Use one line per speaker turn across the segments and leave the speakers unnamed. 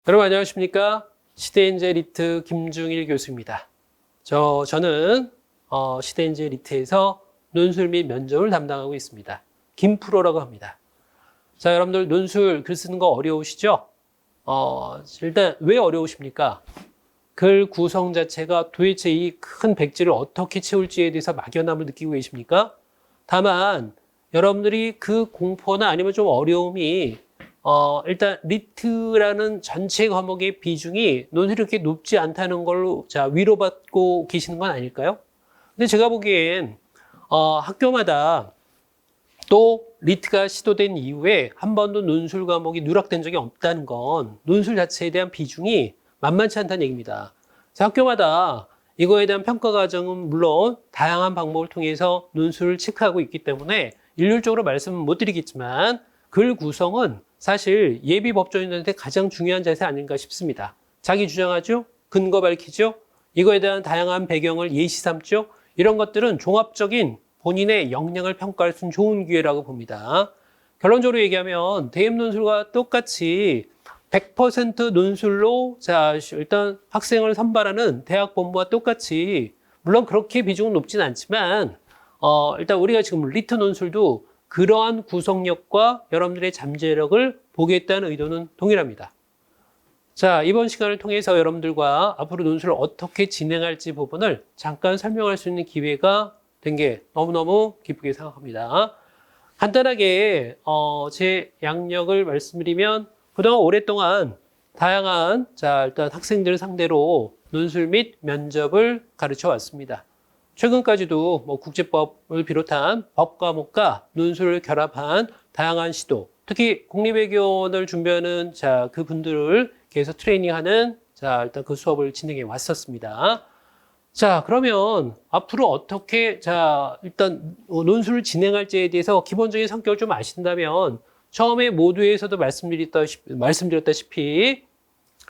여러분 안녕하십니까? 시대인재 리트 김중일 교수입니다. 저는 시대인재 리트에서 논술 및 면접을 담당하고 있습니다. 김프로라고 합니다. 자, 여러분들 논술 글 쓰는 거 어려우시죠? 일단 왜 어려우십니까? 글 구성 자체가 도대체 이 큰 백지를 어떻게 채울지에 대해서 막연함을 느끼고 계십니까? 다만 여러분들이 그 공포나 아니면 좀 어려움이 일단 리트라는 전체 과목의 비중이 논술이 그렇게 높지 않다는 걸로 위로받고 계시는 건 아닐까요? 근데 제가 보기엔 학교마다 또 리트가 시도된 이후에 한 번도 논술 과목이 누락된 적이 없다는 건 논술 자체에 대한 비중이 만만치 않다는 얘기입니다. 학교마다 이거에 대한 평가 과정은 물론 다양한 방법을 통해서 논술을 체크하고 있기 때문에 일률적으로 말씀은 못 드리겠지만 글 구성은 사실 예비 법조인들한테 가장 중요한 자세 아닌가 싶습니다. 자기 주장하죠? 근거 밝히죠? 이거에 대한 다양한 배경을 예시 삼죠? 이런 것들은 종합적인 본인의 역량을 평가할 수 있는 좋은 기회라고 봅니다. 결론적으로 얘기하면 대입 논술과 똑같이 100% 논술로 일단 학생을 선발하는 대학 본부와 똑같이 물론 그렇게 비중은 높진 않지만 일단 우리가 지금 리트 논술도 그러한 구성력과 여러분들의 잠재력을 보겠다는 의도는 동일합니다. 자, 이번 시간을 통해서 여러분들과 앞으로 논술을 어떻게 진행할지 부분을 잠깐 설명할 수 있는 기회가 된 게 너무너무 기쁘게 생각합니다. 간단하게 제 양력을 말씀드리면 그동안 오랫동안 다양한 일단 학생들을 상대로 논술 및 면접을 가르쳐 왔습니다. 최근까지도 국제법을 비롯한 법 과목과 논술을 결합한 다양한 시도, 특히 공립외교원을 준비하는 그 분들을 계속 트레이닝하는 일단 그 수업을 진행해 왔었습니다. 자, 그러면 앞으로 어떻게 일단 논술을 진행할지에 대해서 기본적인 성격을 좀 아신다면 처음에 모두에서도 말씀드렸다시피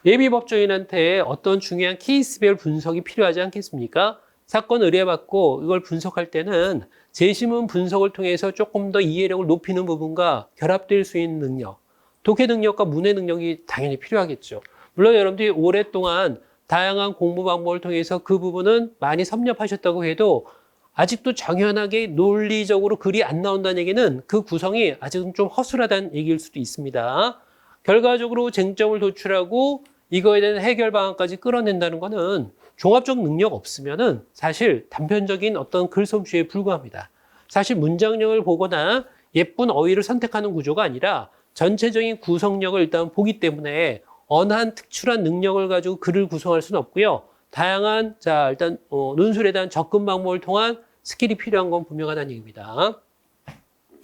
예비 법조인한테 어떤 중요한 케이스별 분석이 필요하지 않겠습니까? 사건 의뢰받고 이걸 분석할 때는 재심문 분석을 통해서 조금 더 이해력을 높이는 부분과 결합될 수 있는 능력, 독해 능력과 문해 능력이 당연히 필요하겠죠. 물론 여러분들이 오랫동안 다양한 공부 방법을 통해서 그 부분은 많이 섭렵하셨다고 해도 아직도 정연하게 논리적으로 글이 안 나온다는 얘기는 그 구성이 아직은 좀 허술하다는 얘기일 수도 있습니다. 결과적으로 쟁점을 도출하고 이거에 대한 해결 방안까지 끌어낸다는 거는 종합적 능력 없으면은 사실 단편적인 어떤 글솜씨에 불과합니다. 사실 문장력을 보거나 예쁜 어휘를 선택하는 구조가 아니라 전체적인 구성력을 일단 보기 때문에 어느 한 특출한 능력을 가지고 글을 구성할 수는 없고요. 다양한 일단 논술에 대한 접근 방법을 통한 스킬이 필요한 건 분명하다는 얘기입니다.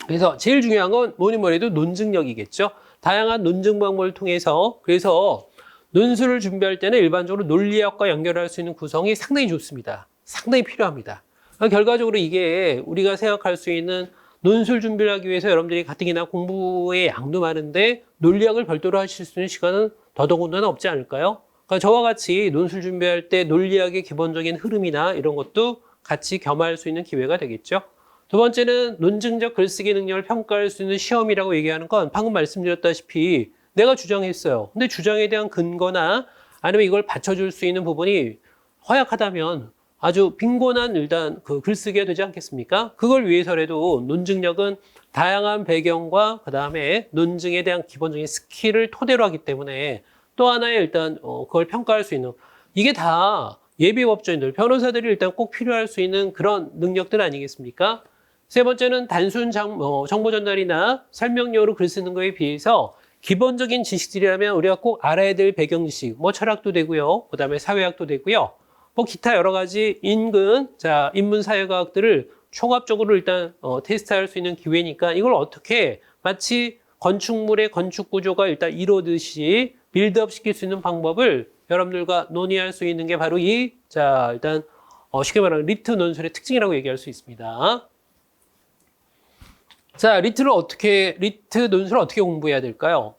그래서 제일 중요한 건 뭐니 해도 논증력이겠죠. 다양한 논증 방법을 통해서 그래서 논술을 준비할 때는 일반적으로 논리학과 연결할 수 있는 구성이 상당히 좋습니다. 상당히 필요합니다. 결과적으로 이게 우리가 생각할 수 있는 논술 준비를 하기 위해서 여러분들이 가뜩이나 공부의 양도 많은데 논리학을 별도로 하실 수 있는 시간은 더더군다나 없지 않을까요? 그러니까 저와 같이 논술 준비할 때 논리학의 기본적인 흐름이나 이런 것도 같이 겸할 수 있는 기회가 되겠죠. 두 번째는 논증적 글쓰기 능력을 평가할 수 있는 시험이라고 얘기하는 건 방금 말씀드렸다시피 내가 주장했어요. 근데 주장에 대한 근거나 아니면 이걸 받쳐줄 수 있는 부분이 허약하다면 아주 빈곤한 일단 그 글쓰기가 되지 않겠습니까? 그걸 위해서라도 논증력은 다양한 배경과 그 다음에 논증에 대한 기본적인 스킬을 토대로 하기 때문에 또 하나의 일단 그걸 평가할 수 있는 이게 다 예비법조인들, 변호사들이 일단 꼭 필요할 수 있는 그런 능력들 아니겠습니까? 세 번째는 단순 정보 전달이나 설명용으로 글 쓰는 거에 비해서 기본적인 지식들이라면 우리가 꼭 알아야 될 배경 지식, 철학도 되고요. 그 다음에 사회학도 되고요. 기타 여러 가지 인문 사회과학들을 총합적으로 일단 테스트할 수 있는 기회니까 이걸 어떻게 마치 건축물의 건축 구조가 일단 이루어듯이 빌드업 시킬 수 있는 방법을 여러분들과 논의할 수 있는 게 바로 일단 쉽게 말하면 리트 논술의 특징이라고 얘기할 수 있습니다. 자, 리트 논술을 어떻게 공부해야 될까요?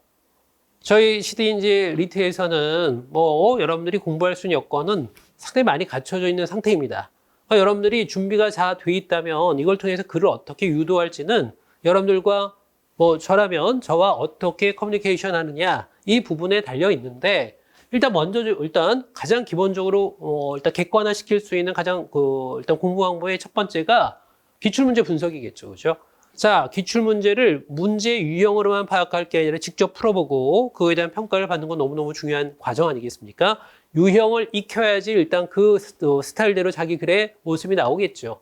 저희 시대인재 리트에서는 여러분들이 공부할 수 있는 여건은 상당히 많이 갖춰져 있는 상태입니다. 그러니까 여러분들이 준비가 다 돼 있다면 이걸 통해서 글을 어떻게 유도할지는 여러분들과 저라면 저와 어떻게 커뮤니케이션 하느냐 이 부분에 달려 있는데 일단 일단 가장 기본적으로 일단 객관화 시킬 수 있는 가장 일단 공부 방법의 첫 번째가 기출문제 분석이겠죠, 그죠? 자, 기출문제를 문제 유형으로만 파악할 게 아니라 직접 풀어보고 그거에 대한 평가를 받는 건 너무너무 중요한 과정 아니겠습니까? 유형을 익혀야지 일단 그 스타일대로 자기 글의 모습이 나오겠죠.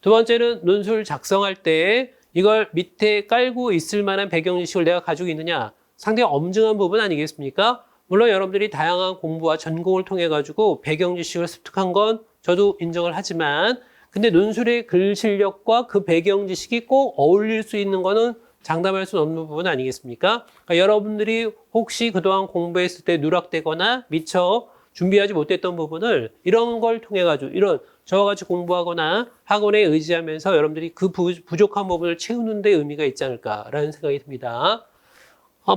두 번째는 논술 작성할 때 이걸 밑에 깔고 있을 만한 배경 지식을 내가 가지고 있느냐? 상당히 엄중한 부분 아니겠습니까? 물론 여러분들이 다양한 공부와 전공을 통해 가지고 배경 지식을 습득한 건 저도 인정을 하지만 근데 논술의 글 실력과 그 배경 지식이 꼭 어울릴 수 있는 거는 장담할 수 없는 부분 아니겠습니까? 그러니까 여러분들이 혹시 그동안 공부했을 때 누락되거나 미처 준비하지 못했던 부분을 이런 걸 통해 가지고 이런 저와 같이 공부하거나 학원에 의지하면서 여러분들이 그 부족한 부분을 채우는 데 의미가 있지 않을까라는 생각이 듭니다.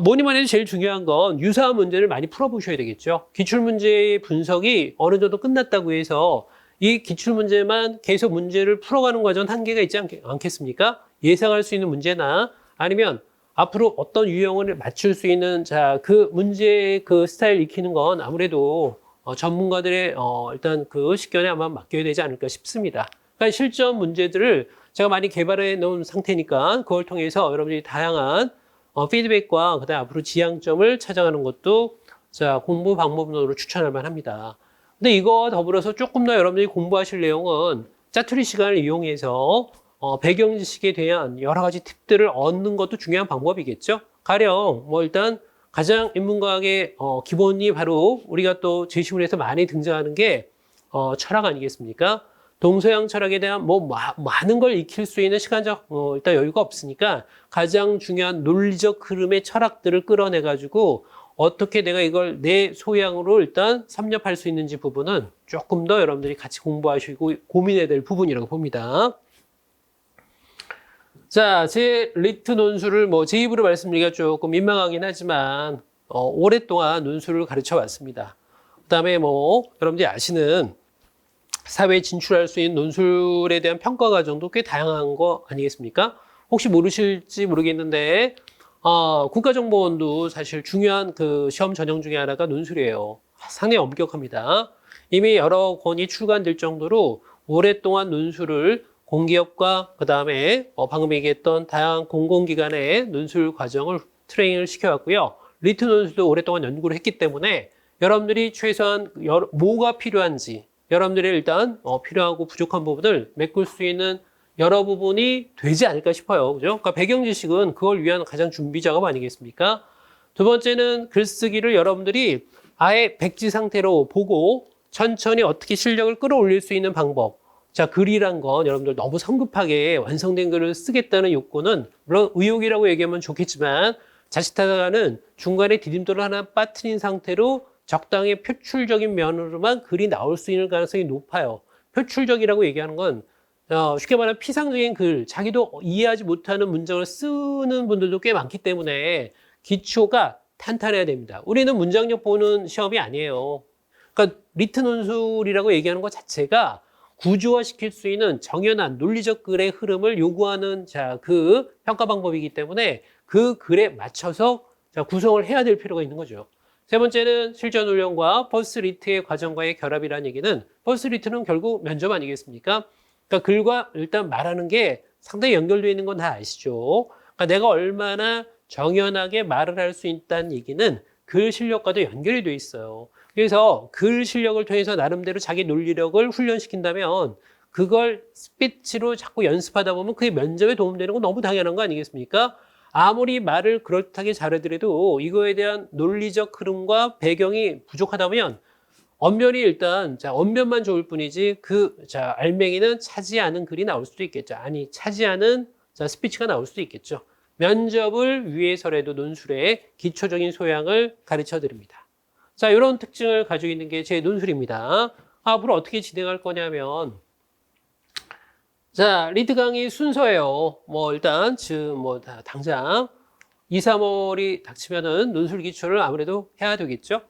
뭐니 해도 제일 중요한 건 유사한 문제를 많이 풀어보셔야 되겠죠. 기출문제의 분석이 어느 정도 끝났다고 해서 이 기출문제만 계속 문제를 풀어가는 과정 한계가 있지 않겠습니까? 예상할 수 있는 문제나 아니면 앞으로 어떤 유형을 맞출 수 있는 그 문제의 그 스타일 익히는 건 아무래도 전문가들의 일단 그 식견에 아마 맡겨야 되지 않을까 싶습니다. 그러니까 실전 문제들을 제가 많이 개발해 놓은 상태니까 그걸 통해서 여러분들이 다양한 피드백과 그다음 앞으로 지향점을 찾아가는 것도 공부 방법론으로 추천할 만합니다. 근데 이거 더불어서 조금 더 여러분들이 공부하실 내용은 짜투리 시간을 이용해서 배경 지식에 대한 여러 가지 팁들을 얻는 것도 중요한 방법이겠죠. 가령 일단 가장 인문과학의 기본이 바로 우리가 또 제시문에서 많이 등장하는 게 철학 아니겠습니까? 동서양 철학에 대한 많은 걸 익힐 수 있는 시간적 일단 여유가 없으니까 가장 중요한 논리적 흐름의 철학들을 끌어내 가지고 어떻게 내가 이걸 내 소양으로 일단 섭렵할 수 있는지 부분은 조금 더 여러분들이 같이 공부하시고 고민해야 될 부분이라고 봅니다. 자, 제 리트 논술을 제 입으로 말씀드리기가 조금 민망하긴 하지만 오랫동안 논술을 가르쳐 왔습니다. 그다음에 여러분들이 아시는 사회에 진출할 수 있는 논술에 대한 평가 과정도 꽤 다양한 거 아니겠습니까? 혹시 모르실지 모르겠는데 국가정보원도 사실 중요한 그 시험 전형 중에 하나가 논술이에요. 상당히 엄격합니다. 이미 여러 권이 출간될 정도로 오랫동안 논술을 공기업과 그다음에 방금 얘기했던 다양한 공공기관의 논술 과정을 트레이닝을 시켜왔고요. 리트 논술도 오랫동안 연구를 했기 때문에 여러분들이 최소한 뭐가 필요한지 여러분들이 일단 필요하고 부족한 부분을 메꿀 수 있는 여러 부분이 되지 않을까 싶어요. 그죠? 그러니까 배경 지식은 그걸 위한 가장 준비 작업 아니겠습니까? 두 번째는 글쓰기를 여러분들이 아예 백지 상태로 보고 천천히 어떻게 실력을 끌어올릴 수 있는 방법. 자, 글이란 건 여러분들 너무 성급하게 완성된 글을 쓰겠다는 욕구는 물론 의욕이라고 얘기하면 좋겠지만 자칫하다가는 중간에 디딤돌을 하나 빠뜨린 상태로 적당히 표출적인 면으로만 글이 나올 수 있는 가능성이 높아요. 표출적이라고 얘기하는 건 쉽게 말하면 피상적인 글, 자기도 이해하지 못하는 문장을 쓰는 분들도 꽤 많기 때문에 기초가 탄탄해야 됩니다. 우리는 문장력 보는 시험이 아니에요. 그러니까 리트 논술이라고 얘기하는 것 자체가 구조화시킬 수 있는 정연한 논리적 글의 흐름을 요구하는 그 평가 방법이기 때문에 그 글에 맞춰서 구성을 해야 될 필요가 있는 거죠. 세 번째는 실전 훈련과 퍼스트 리트의 과정과의 결합이라는 얘기는 퍼스트 리트는 결국 면접 아니겠습니까? 그러니까 글과 일단 말하는 게 상당히 연결되어 있는 건 다 아시죠? 그러니까 내가 얼마나 정연하게 말을 할 수 있다는 얘기는 글 실력과도 연결이 돼 있어요. 그래서 글 실력을 통해서 나름대로 자기 논리력을 훈련시킨다면 그걸 스피치로 자꾸 연습하다 보면 그게 면접에 도움되는 건 너무 당연한 거 아니겠습니까? 아무리 말을 그럴듯하게 잘하더라도 이거에 대한 논리적 흐름과 배경이 부족하다면 언변이 일단 언변만 좋을 뿐이지 알맹이는 차지 않은 글이 나올 수도 있겠죠. 아니 차지 않은 스피치가 나올 수도 있겠죠. 면접을 위해서라도 논술의 기초적인 소양을 가르쳐 드립니다. 자, 이런 특징을 가지고 있는 게 제 논술입니다. 앞으로 어떻게 진행할 거냐면 자, 리트 강의 순서예요. 일단 지금 당장 2, 3월이 닥치면은 논술 기초를 아무래도 해야 되겠죠.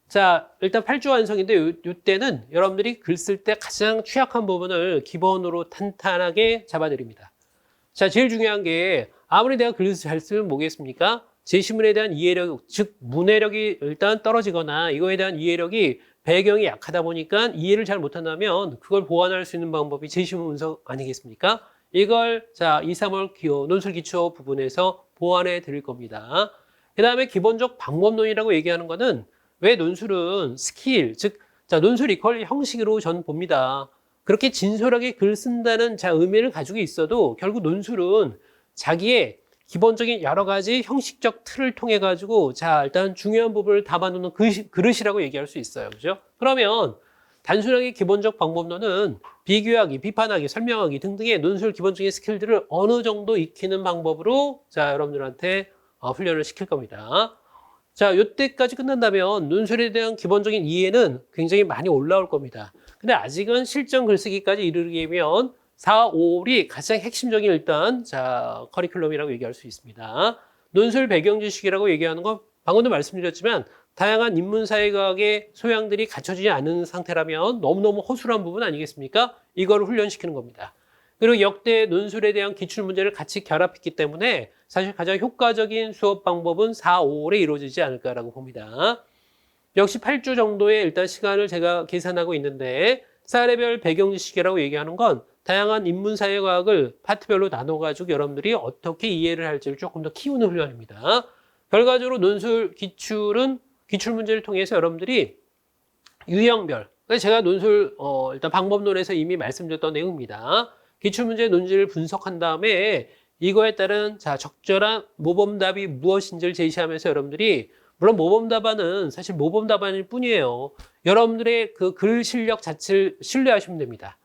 자, 일단 8주 완성인데 이때는 여러분들이 글 쓸 때 가장 취약한 부분을 기본으로 탄탄하게 잡아드립니다. 자, 제일 중요한 게 아무리 내가 글을 잘 쓰면 뭐겠습니까? 제시문에 대한 이해력, 즉 문해력이 일단 떨어지거나 이거에 대한 이해력이 배경이 약하다 보니까 이해를 잘 못한다면 그걸 보완할 수 있는 방법이 제시문 분석 아니겠습니까? 이걸 자 2, 3월 기호 논술 기초 부분에서 보완해 드릴 겁니다. 그 다음에 기본적 방법론이라고 얘기하는 거는 왜 논술은 스킬, 즉 자 논술 이퀄 형식으로 전 봅니다. 그렇게 진솔하게 글 쓴다는 자 의미를 가지고 있어도 결국 논술은 자기의 기본적인 여러 가지 형식적 틀을 통해 가지고 자 일단 중요한 부분을 담아놓는 그릇이라고 얘기할 수 있어요. 그죠? 그러면 단순하게 기본적 방법론은 비교하기, 비판하기, 설명하기 등등의 논술 기본적인 스킬들을 어느 정도 익히는 방법으로 자 여러분들한테 훈련을 시킬 겁니다. 자, 요때까지 끝난다면 논술에 대한 기본적인 이해는 굉장히 많이 올라올 겁니다. 근데 아직은 실전 글쓰기까지 이르려면 4, 5월이 가장 핵심적인 일단 자 커리큘럼이라고 얘기할 수 있습니다. 논술 배경 지식이라고 얘기하는 건 방금도 말씀드렸지만 다양한 인문사회과학의 소양들이 갖춰지지 않은 상태라면 너무너무 허술한 부분 아니겠습니까? 이걸 훈련시키는 겁니다. 그리고 역대 논술에 대한 기출문제를 같이 결합했기 때문에 사실 가장 효과적인 수업 방법은 4, 5월에 이루어지지 않을까라고 봅니다. 역시 8주 정도의 일단 시간을 제가 계산하고 있는데 사례별 배경지식이라고 얘기하는 건 다양한 인문사회과학을 파트별로 나눠가지고 여러분들이 어떻게 이해를 할지를 조금 더 키우는 훈련입니다. 결과적으로 논술 기출은 기출문제를 통해서 여러분들이 유형별, 제가 논술 일단 방법론에서 이미 말씀드렸던 내용입니다. 기출문제 논지를 분석한 다음에 이거에 따른 자 적절한 모범답이 무엇인지를 제시하면서 여러분들이 물론 모범답안은 사실 모범답안일 뿐이에요. 여러분들의 그 글 실력 자체를 신뢰하시면 됩니다.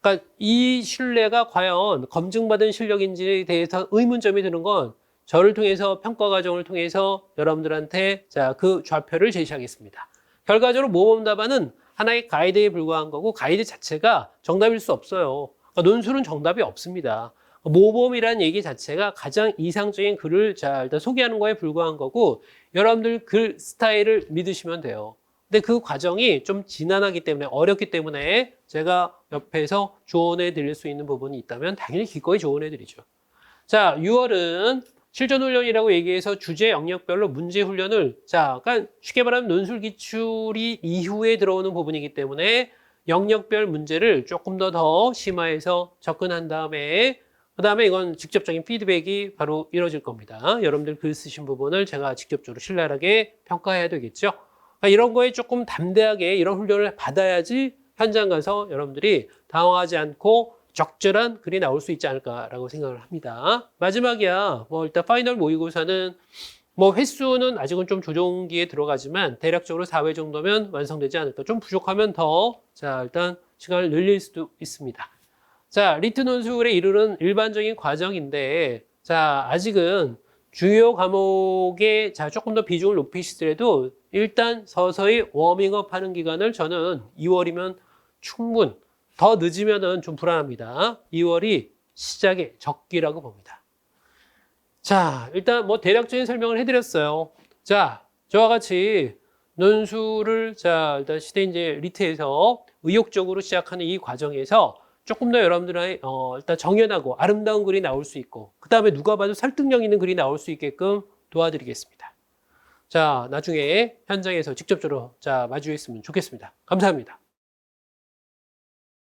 그러니까 이 신뢰가 과연 검증받은 실력인지에 대해서 의문점이 드는 건 저를 통해서 평가 과정을 통해서 여러분들한테 자 그 좌표를 제시하겠습니다. 결과적으로 모범답안은 하나의 가이드에 불과한 거고 가이드 자체가 정답일 수 없어요. 그러니까 논술은 정답이 없습니다. 모범이라는 얘기 자체가 가장 이상적인 글을 자 일단 소개하는 거에 불과한 거고 여러분들 글 스타일을 믿으시면 돼요. 근데 그 과정이 좀 지난하기 때문에 어렵기 때문에 제가 옆에서 조언해 드릴 수 있는 부분이 있다면 당연히 기꺼이 조언해 드리죠. 자, 6월은 실전 훈련이라고 얘기해서 주제 영역별로 문제 훈련을 자, 그러니까 쉽게 말하면 논술 기출이 이후에 들어오는 부분이기 때문에 영역별 문제를 조금 더 심화해서 접근한 다음에 그다음에 이건 직접적인 피드백이 바로 이루어질 겁니다. 여러분들 글 쓰신 부분을 제가 직접적으로 신랄하게 평가해야 되겠죠. 그러니까 이런 거에 조금 담대하게 이런 훈련을 받아야지 현장 가서 여러분들이 당황하지 않고 적절한 글이 나올 수 있지 않을까라고 생각을 합니다. 마지막이야. 뭐 일단 파이널 모의고사는 뭐 횟수는 아직은 좀 조정기에 들어가지만 대략적으로 4회 정도면 완성되지 않을까. 좀 부족하면 더 자 일단 시간을 늘릴 수도 있습니다. 자, 리트 논술에 이르는 일반적인 과정인데 자 아직은 주요 과목에 자 조금 더 비중을 높이시더라도 일단 서서히 워밍업 하는 기간을 저는 2월이면 충분, 더 늦으면은 좀 불안합니다. 2월이 시작의 적기라고 봅니다. 자, 일단 뭐 대략적인 설명을 해드렸어요. 자, 저와 같이 논술을 자 일단 시대 이제 리트에서 의욕적으로 시작하는 이 과정에서 조금 더 여러분들의 일단 정연하고 아름다운 글이 나올 수 있고 그 다음에 누가 봐도 설득력 있는 글이 나올 수 있게끔 도와드리겠습니다. 자, 나중에 현장에서 직접적으로 자 마주했으면 좋겠습니다. 감사합니다.